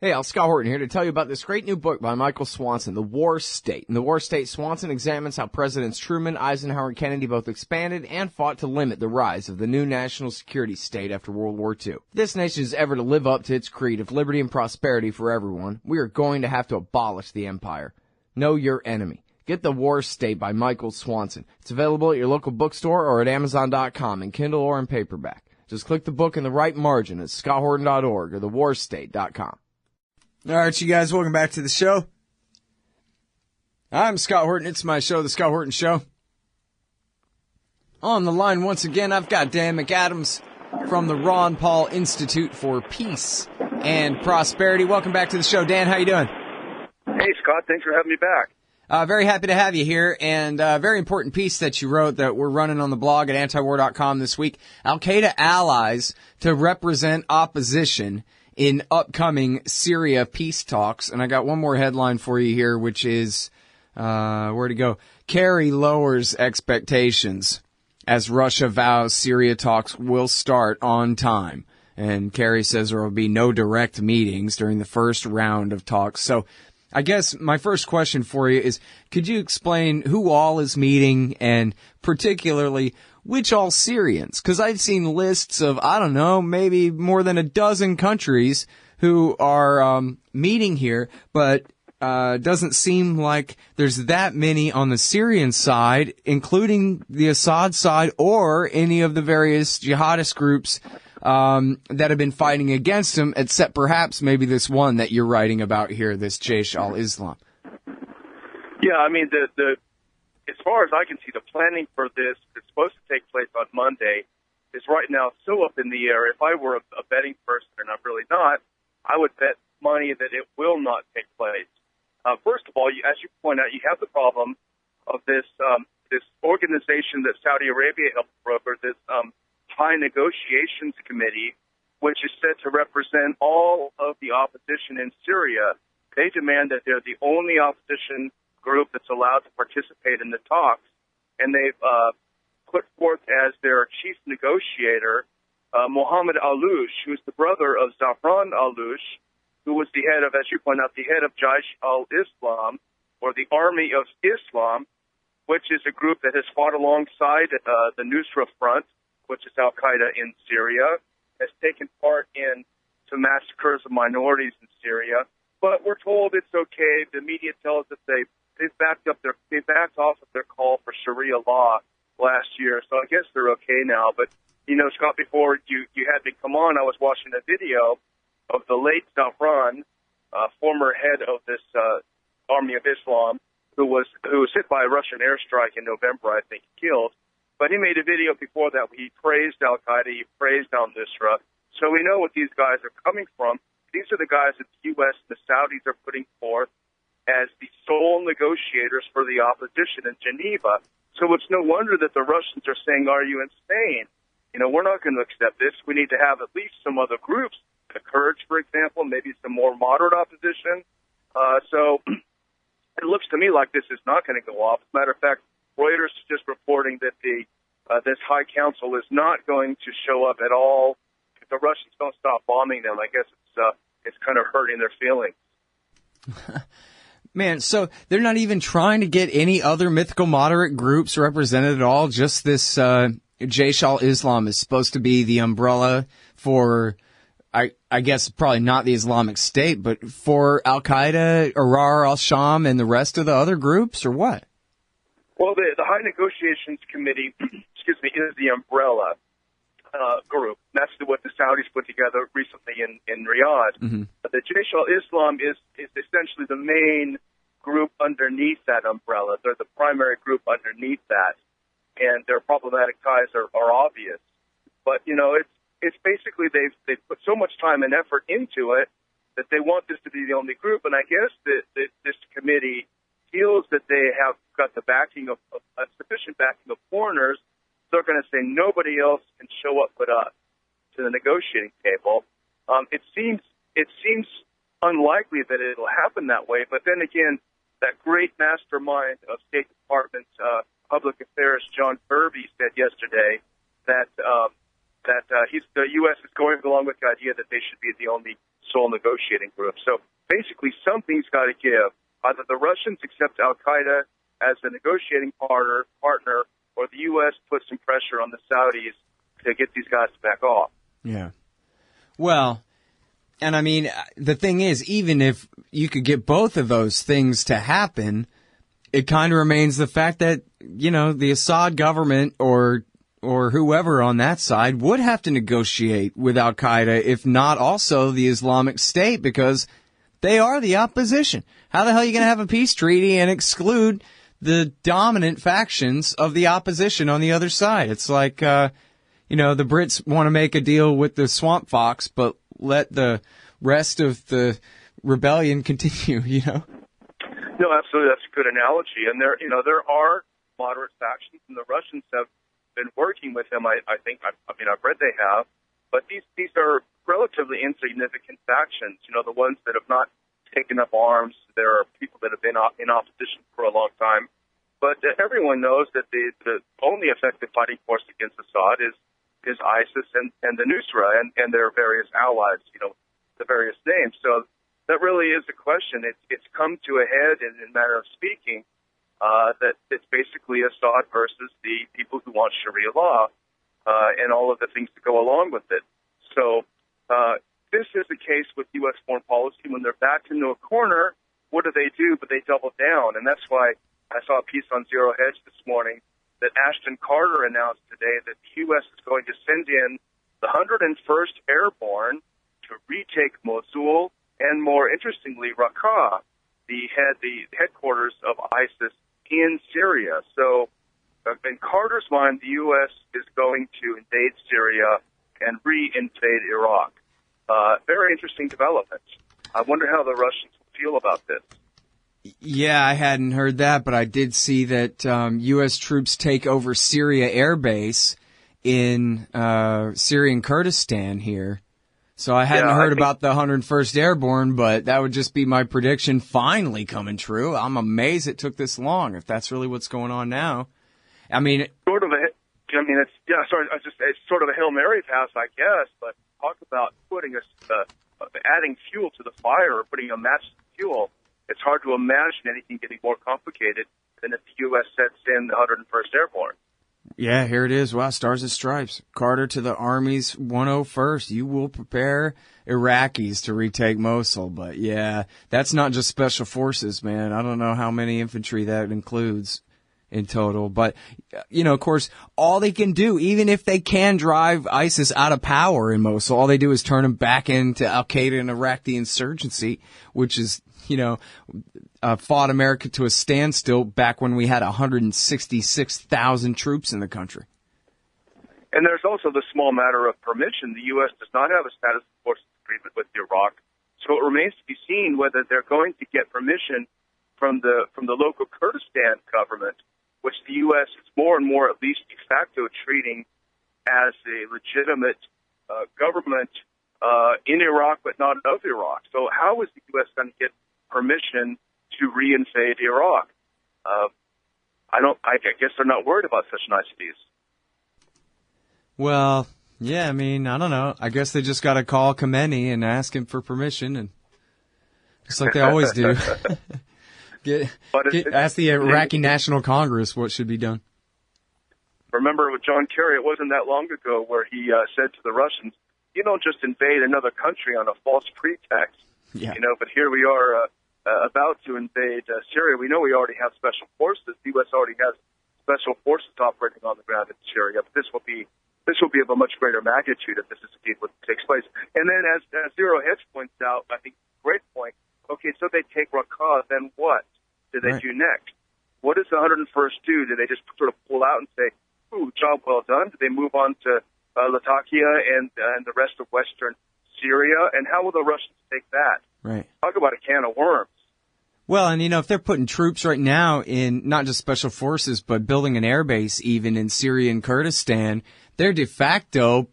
Hey, Scott Horton here to tell you about this great new book by Michael Swanson, The War State. In The War State, Swanson examines how Presidents Truman, Eisenhower, and Kennedy both expanded and fought to limit the rise of the new national security state after World War II. If this nation is ever to live up to its creed of liberty and prosperity for everyone, we are going to have to abolish the empire. Know your enemy. Get The War State by Michael Swanson. It's available at your local bookstore or at Amazon.com in Kindle or in paperback. Just click the book in the right margin at scotthorton.org or thewarstate.com. All right, you guys, welcome back to the show. I'm Scott Horton. It's my show, The Scott Horton Show. On the line once again, I've got Dan McAdams from the Ron Paul Institute for Peace and Prosperity. Welcome back to the show. Dan, how you doing? Hey, Scott. Thanks for having me back. Very happy to have you here, and a very important piece that you wrote that we're running on the blog at antiwar.com this week. Al-Qaeda allies to represent opposition in upcoming Syria peace talks. And I got one more headline for you here, which is, where to go? Kerry lowers expectations as Russia vows Syria talks will start on time. And Kerry says there will be no direct meetings during the first round of talks. So I guess my first question for you is, could you explain who all is meeting and particularly which all Syrians? Because I've seen lists of, I don't know, maybe more than a dozen countries who are meeting here, but doesn't seem like there's that many on the Syrian side, including the Assad side or any of the various jihadist groups that have been fighting against him, except perhaps maybe this one that you're writing about here, this Jaysh al-Islam. Yeah, I mean, as far as I can see, the planning for this is supposed to take place on Monday is right now so up in the air. If I were a betting person, and I'm really not, I would bet money that it will not take place. First of all, as you point out, you have the problem of this organization that Saudi Arabia helped broker, this High Negotiations Committee, which is said to represent all of the opposition in Syria. They demand that they're the only opposition group that's allowed to participate in the talks, and they've put forth as their chief negotiator Mohammed Aloush, who's the brother of Zafran Aloush, who was the head of, as you point out, the head of Jaysh al-Islam, or the Army of Islam, which is a group that has fought alongside the Nusra Front, which is Al-Qaeda in Syria, has taken part in some massacres of minorities in Syria. But we're told it's okay. The media tells us they backed off of their call for Sharia law last year. So I guess they're okay now. But, you know, Scott, before you had me come on, I was watching a video of the late Zafran, former head of this Army of Islam, who was hit by a Russian airstrike in November, I think, killed. But he made a video before that where he praised Al-Qaeda, he praised al-Nusra. So we know what these guys are coming from. These are the guys that the U.S. and the Saudis are putting forth as the sole negotiators for the opposition in Geneva. So it's no wonder that the Russians are saying, are you insane? You know, we're not going to accept this. We need to have at least some other groups, the Kurds, for example, maybe some more moderate opposition. So it looks to me like this is not going to go off. As a matter of fact, Reuters is just reporting that this High Council is not going to show up at all. If the Russians don't stop bombing them, I guess it's kind of hurting their feelings. Man, so they're not even trying to get any other mythical moderate groups represented at all? Just this Jaysh al-Islam is supposed to be the umbrella for, I guess, probably not the Islamic State, but for Al-Qaeda, Ahrar al-Sham, and the rest of the other groups, or what? Well, the High Negotiations Committee, is the umbrella group. That's what the Saudis put together recently in Riyadh. Mm-hmm. The Jaysh al-Islam is essentially the main group underneath that umbrella. They're the primary group underneath that, and their problematic ties are obvious. But, you know, it's basically they've put so much time and effort into it that they want this to be the only group, and I guess that this committee feels that they have got the backing of sufficient backing of foreigners. They're going to say nobody else can show up but us to the negotiating table. It seems unlikely that it'll happen that way. But then again, that great mastermind of State Department Public Affairs, John Kirby, said yesterday that the U.S. is going along with the idea that they should be the only sole negotiating group. So basically, something's got to give. Either the Russians accept al-Qaeda as a negotiating partner, or the U.S. puts some pressure on the Saudis to get these guys to back off. Yeah. Well, and I mean, the thing is, even if you could get both of those things to happen, it kind of remains the fact that, the Assad government or whoever on that side would have to negotiate with al-Qaeda, if not also the Islamic State, because they are the opposition. How the hell are you going to have a peace treaty and exclude the dominant factions of the opposition on the other side? It's like, the Brits want to make a deal with the swamp fox, but let the rest of the rebellion continue, No, absolutely. That's a good analogy. And there are moderate factions, and the Russians have been working with them. I think, I've read they have, but these are relatively insignificant factions. The ones that have not taken up arms. There are people that have been in opposition for a long time, but everyone knows that the only effective fighting force against Assad is ISIS and the Nusra and their various allies. The various names. So that really is a question. It's come to a head in a matter of speaking. That it's basically Assad versus the people who want Sharia law and all of the things that go along with it. So this is the case with U.S. foreign policy. When they're backed into a corner, what do? But they double down. And that's why I saw a piece on Zero Hedge this morning that Ashton Carter announced today that the U.S. is going to send in the 101st Airborne to retake Mosul and, more interestingly, Raqqa, the headquarters of ISIS in Syria. So in Carter's mind, the U.S. is going to invade Syria and re-invade Iraq. Very interesting development. I wonder how the Russians will feel about this. Yeah, I hadn't heard that, but I did see that U.S. troops take over Syria Air Base in Syrian Kurdistan here. So I hadn't heard about the 101st Airborne, but that would just be my prediction finally coming true. I'm amazed it took this long, if that's really what's going on now. It's sort of a Hail Mary pass, I guess, but talk about putting adding fuel to the fire or putting a match to the fuel. It's hard to imagine anything getting more complicated than if the U.S. sets in the 101st Airborne. Yeah, here it is. Wow, Stars and Stripes. Carter to the Army's 101st. You will prepare Iraqis to retake Mosul. But, yeah, that's not just special forces, man. I don't know how many infantry that includes in total. But, of course, all they can do, even if they can drive ISIS out of power in Mosul, all they do is turn them back into al-Qaeda and Iraq, the insurgency, which is, fought America to a standstill back when we had 166,000 troops in the country. And there's also the small matter of permission. The U.S. does not have a status of forces agreement with Iraq, so it remains to be seen whether they're going to get permission from the local Kurdistan government, which the U.S. is more and more, at least de facto, treating as a legitimate government in Iraq, but not of Iraq. So how is the U.S. going to get permission to re-invade Iraq? I guess they're not worried about such niceties. Well, yeah, I don't know. I guess they just got to call Khamenei and ask him for permission, and just like they always do. Ask the Iraqi National Congress what should be done. Remember with John Kerry, it wasn't that long ago where he said to the Russians, you don't just invade another country on a false pretext. Yeah. But here we are about to invade Syria. We know we already have special forces. The U.S. already has special forces operating on the ground in Syria. But this will be of a much greater magnitude if this is indeed what takes place. And then, as Zero Hedge points out, I think great point. Okay, so they take Raqqa, then what do they do next? What does the 101st do? Do they just sort of pull out and say, "Ooh, job well done"? Do they move on to Latakia and the rest of western Syria? And how will the Russians take that? Right. Talk about a can of worms. Well, and if they're putting troops right now in not just special forces, but building an air base even in Syria and Kurdistan, they're de facto,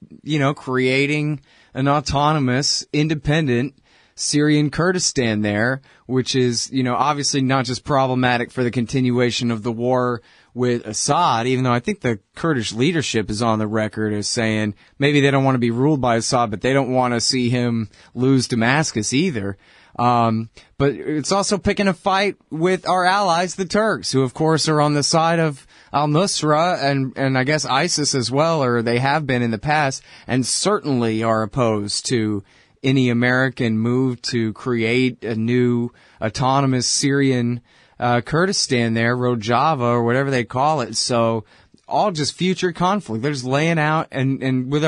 creating an autonomous, independent Syrian Kurdistan there, which is, obviously not just problematic for the continuation of the war with Assad, even though I think the Kurdish leadership is on the record as saying maybe they don't want to be ruled by Assad, but they don't want to see him lose Damascus either. But it's also picking a fight with our allies, the Turks, who of course are on the side of al-Nusra and I guess ISIS as well, or they have been in the past, and certainly are opposed to any American move to create a new autonomous Syrian Kurdistan there, Rojava or whatever they call it. So all just future conflict. They're just laying out and with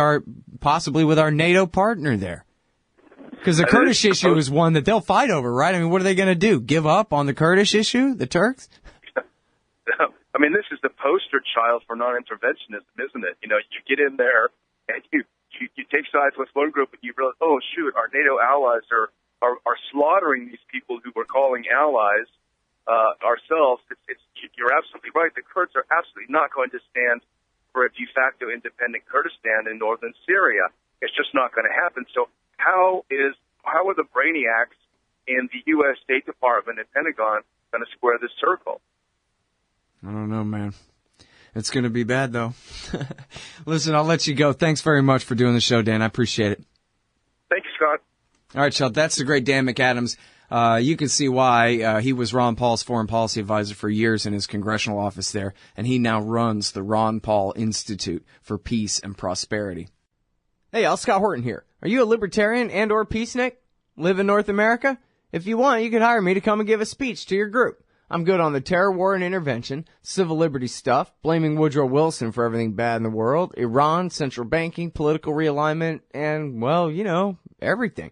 possibly with our NATO partner there. Because the Kurdish issue is one that they'll fight over, right? I mean, what are they going to do? Give up on the Kurdish issue, the Turks? I mean, this is the poster child for non-interventionism, isn't it? You know, you get in there and you take sides with one group and you realize, oh, shoot, our NATO allies are slaughtering these people who we're calling allies ourselves. You're absolutely right. The Kurds are absolutely not going to stand for a de facto independent Kurdistan in northern Syria. It's just not going to happen. So how are the brainiacs in the U.S. State Department and Pentagon going to square this circle? I don't know, man. It's going to be bad, though. Listen, I'll let you go. Thanks very much for doing the show, Dan. I appreciate it. Thank you, Scott. All right, Chuck. That's the great Dan McAdams. You can see why he was Ron Paul's foreign policy advisor for years in his congressional office there, and he now runs the Ron Paul Institute for Peace and Prosperity. Hey, y'all, Scott Horton here. Are you a libertarian and or peacenik? Live in North America? If you want, you can hire me to come and give a speech to your group. I'm good on the terror war and intervention, civil liberties stuff, blaming Woodrow Wilson for everything bad in the world, Iran, central banking, political realignment, and, well, you know, everything.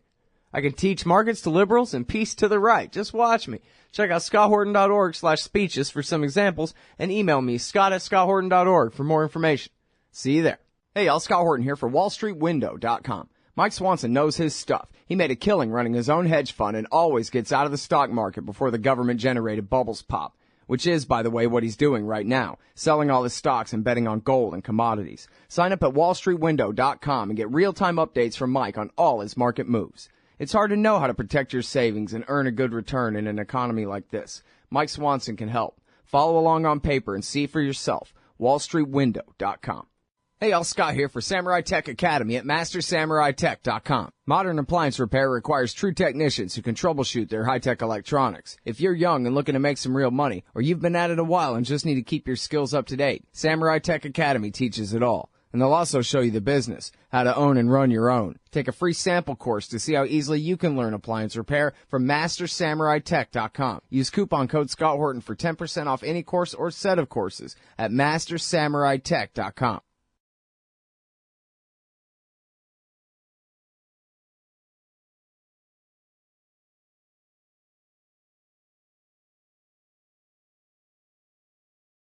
I can teach markets to liberals and peace to the right. Just watch me. Check out scotthorton.org/speeches for some examples and email me scott@scotthorton.org for more information. See you there. Hey, y'all, Scott Horton here for wallstreetwindow.com. Mike Swanson knows his stuff. He made a killing running his own hedge fund and always gets out of the stock market before the government-generated bubbles pop, which is, by the way, what he's doing right now, selling all his stocks and betting on gold and commodities. Sign up at wallstreetwindow.com and get real-time updates from Mike on all his market moves. It's hard to know how to protect your savings and earn a good return in an economy like this. Mike Swanson can help. Follow along on paper and see for yourself. wallstreetwindow.com. Hey, y'all, Scott here for Samurai Tech Academy at mastersamuraitech.com. Modern appliance repair requires true technicians who can troubleshoot their high-tech electronics. If you're young and looking to make some real money, or you've been at it a while and just need to keep your skills up to date, Samurai Tech Academy teaches it all. And they'll also show you the business, how to own and run your own. Take a free sample course to see how easily you can learn appliance repair from mastersamuraitech.com. Use coupon code Scott Horton for 10% off any course or set of courses at mastersamuraitech.com.